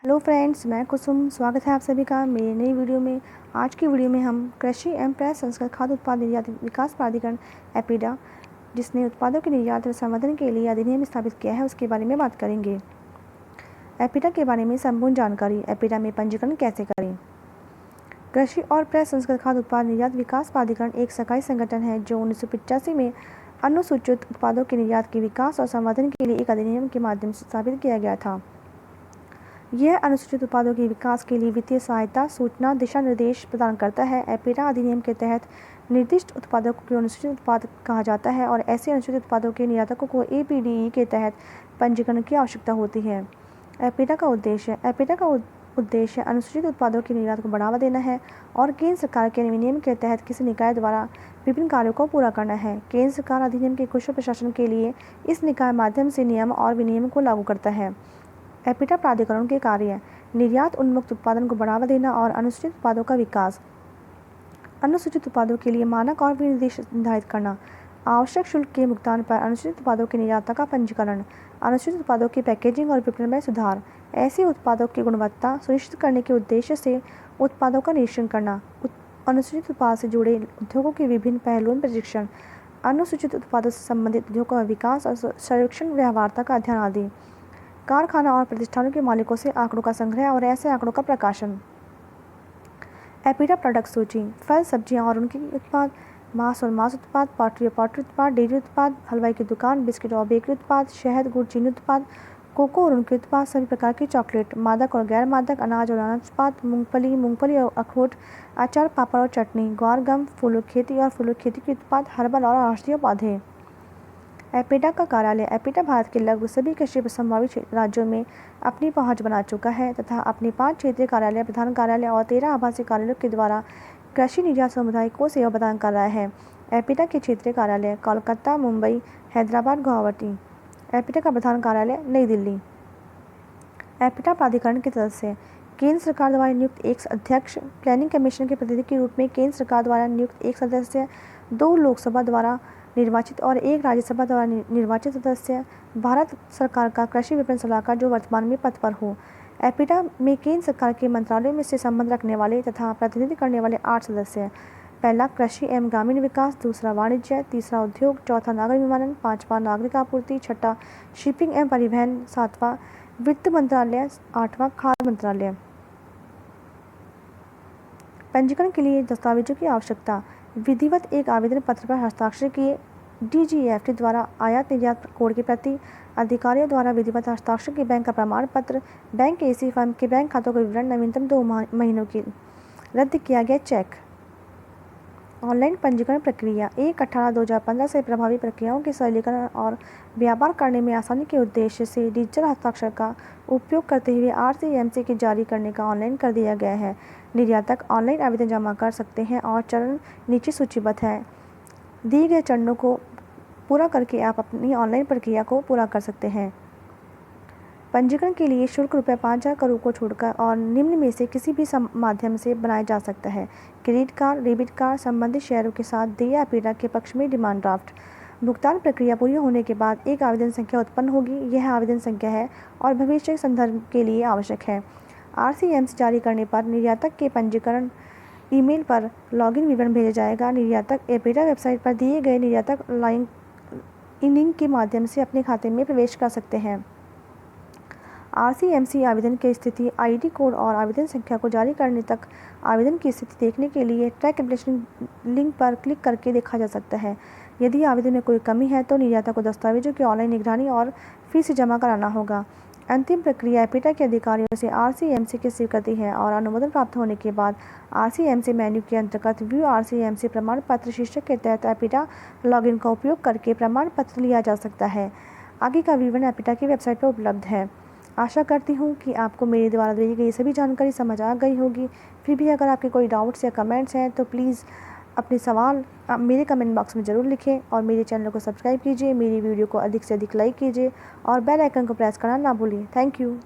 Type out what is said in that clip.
Hello friends, मैं कुसुम। स्वागत है आप सभी का मेरी नई वीडियो में। आज की वीडियो में हम कृषि एवं प्रसंस्कृत खाद्य उत्पाद निर्यात विकास प्राधिकरण एपीडा, जिसने उत्पादों के निर्यात और संवर्धन के लिए अधिनियम स्थापित किया है, उसके बारे में बात करेंगे। एपीडा के बारे में संपूर्ण जानकारी। एपीडा में पंजीकरण कैसे करें। कृषि और प्रसंस्कृत खाद्य उत्पाद निर्यात विकास प्राधिकरण एक सरकारी संगठन है जो 1985 में अनुसूचित उत्पादों के निर्यात के विकास और संवर्धन के लिए एक अधिनियम के माध्यम से स्थापित किया गया था। यह अनुसूचित उत्पादों के विकास के लिए वित्तीय सहायता, सूचना, दिशा निर्देश प्रदान करता है। एपीडा अधिनियम के तहत निर्दिष्ट उत्पादों को अनुसूचित उत्पाद कहा जाता है और ऐसे अनुसूचित उत्पादों के निर्यातकों को एपीडीई के तहत पंजीकरण की आवश्यकता होती है। एपीडा का उद्देश्य अनुसूचित उत्पादों के निर्यात को बढ़ावा देना है और केंद्र सरकार के विनियम के तहत किसी निकाय द्वारा विभिन्न कार्यों को पूरा करना है। केंद्र सरकार अधिनियम के कुशल प्रशासन के लिए इस निकाय माध्यम से नियम और विनियम को लागू करता है। एपीडा प्राधिकरण के कार्य: निर्यात उन्मुक्त उत्पादन को बढ़ावा देना और अनुसूचित उत्पादों का विकास। अनुसूचित उत्पादों के लिए मानक और विनिर्देश निर्धारित करना। आवश्यक शुल्क के भुगतान पर अनुसूचित उत्पादों के निर्याता का पंजीकरण। अनुसूचित उत्पादों की पैकेजिंग और विपणन में सुधार। ऐसे उत्पादों की गुणवत्ता सुनिश्चित करने के उद्देश्य से उत्पादों का निरीक्षण करना। अनुसूचित उत्पाद से जुड़े उद्योगों के विभिन्न पहलुओं में प्रशिक्षण। अनुसूचित उत्पादों से संबंधित उद्योगों का विकास और सर्वेक्षण व्यवहार्यता का अध्ययन आदि। कारखाना और प्रतिष्ठानों के मालिकों से आंकड़ों का संग्रह और ऐसे आंकड़ों का प्रकाशन। एपीडा प्रोडक्ट सूची: फल, सब्जियां और उनके उत्पाद, मांस और मांस उत्पाद, पोल्ट्री और पोल्ट्री उत्पाद, डेयरी उत्पाद, हलवाई की दुकान, बिस्किट और बेकरी उत्पाद, शहद, गुड़, चीनी उत्पाद, कोको और उनके उत्पाद, सभी प्रकार की चॉकलेट, मादक और गैर मादक, अनाज और अनाज उत्पाद, मूंगफली और अखरोट, अचार, पापड़ और चटनी, ग्वार, गम, फूलों की खेती और फूलों की खेती के उत्पाद, हर्बल और औषधीय पौधे। एपीडा का कार्यालय: एपीडा भारत के लगभग सभी कृषि संभावित राज्यों में अपनी पहुंच बना चुका है तथा अपने 5 क्षेत्रीय कार्यालय, प्रधान कार्यालय और 13 आभासी कार्यालयों के द्वारा कृषि निर्यात समुदाय को सेवा प्रदान कर रहा है। एपीडा के क्षेत्रीय कार्यालय: कोलकाता, मुंबई, हैदराबाद, गुवाहाटी। एपीडा का प्रधान कार्यालय: नई दिल्ली। एपीडा प्राधिकरण के सदस्य: केंद्र सरकार द्वारा नियुक्त एक अध्यक्ष, प्लानिंग कमीशन के प्रतिनिधि के रूप में केंद्र सरकार द्वारा नियुक्त एक सदस्य, 2 लोकसभा द्वारा निर्वाचित और 1 राज्यसभा द्वारा निर्वाचित सदस्य, भारत सरकार का कृषि विपणन सलाहकार जो वर्तमान में पद पर हो। एपीडा में केंद्र सरकार के मंत्रालयों में से संबंध रखने वाले तथा प्रतिनिधि करने वाले 8 सदस्य: पहला कृषि एवं ग्रामीण विकास, दूसरा वाणिज्य, तीसरा उद्योग, चौथा नागर विमानन, 5वां नागरिक आपूर्ति, छठा शिपिंग एवं परिवहन, 7वां वित्त मंत्रालय, 8वां खाद्य मंत्रालय। पंजीकरण के लिए दस्तावेजों की आवश्यकता: विधिवत एक आवेदन पत्र पर हस्ताक्षर किए, डीजीएफटी द्वारा आयात निर्यात कोड की प्रति, अधिकारियों द्वारा विधिवत हस्ताक्षर के बैंक का प्रमाण पत्र, बैंक के एसी फर्म के बैंक खातों का विवरण, नवीनतम 2 महीनों की रद्द किया गया चेक। ऑनलाइन पंजीकरण प्रक्रिया: 1/18/2015 से प्रभावी प्रक्रियाओं के सरलीकरण और व्यापार करने में आसानी के उद्देश्य से डिजिटल हस्ताक्षर का उपयोग करते हुए आरसीएमसी के जारी करने का ऑनलाइन कर दिया गया है। निर्यातक ऑनलाइन आवेदन जमा कर सकते हैं और चरण नीचे सूचीबद्ध है। दिए गए चरणों को पूरा करके आप अपनी ऑनलाइन प्रक्रिया को पूरा कर सकते हैं। पंजीकरण के लिए शुल्क ₹5000 को छोड़कर और निम्न में से किसी भी माध्यम से बनाया जा सकता है: क्रेडिट कार्ड, डेबिट कार्ड, संबंधित शेयरों के साथ देय एपीडा के पक्ष में डिमांड ड्राफ्ट। भुगतान प्रक्रिया पूरी होने के बाद एक आवेदन संख्या उत्पन्न होगी। यह आवेदन संख्या है और भविष्य संदर्भ के लिए आवश्यक है। आरसीएमसी जारी करने पर निर्यातक के पंजीकरण ईमेल पर लॉगिन विवरण भेजा जाएगा। निर्यातक एपीडा वेबसाइट पर दिए गए निर्यातक लिंक के माध्यम से अपने खाते में प्रवेश कर सकते हैं। आरसीएमसी आवेदन की स्थिति, आईडी कोड और आवेदन संख्या को जारी करने तक आवेदन की स्थिति देखने के लिए ट्रैक एप्लीकेशन लिंक पर क्लिक करके देखा जा सकता है। यदि आवेदन में कोई कमी है तो निर्याता को दस्तावेजों की ऑनलाइन निगरानी और फी से जमा कराना होगा। अंतिम प्रक्रिया एपीडा के अधिकारियों से आरसीएमसी की स्वीकृति है और अनुमोदन प्राप्त होने के बाद आरसीएमसी मेन्यू के अंतर्गत व्यू आरसीएमसी प्रमाण पत्र शीर्षक के तहत एपीडा लॉगिन का उपयोग करके प्रमाण पत्र लिया जा सकता है। आगे का विवरण एपीडा की वेबसाइट पर उपलब्ध है। आशा करती हूँ कि आपको मेरे द्वारा दी गई सभी जानकारी समझ आ गई होगी। फिर भी अगर आपके कोई डाउट्स या कमेंट्स हैं तो प्लीज़ अपने सवाल मेरे कमेंट बॉक्स में ज़रूर लिखें और मेरे चैनल को सब्सक्राइब कीजिए, मेरी वीडियो को अधिक से अधिक लाइक कीजिए और बेल आइकन को प्रेस करना ना भूलिए। Thank you.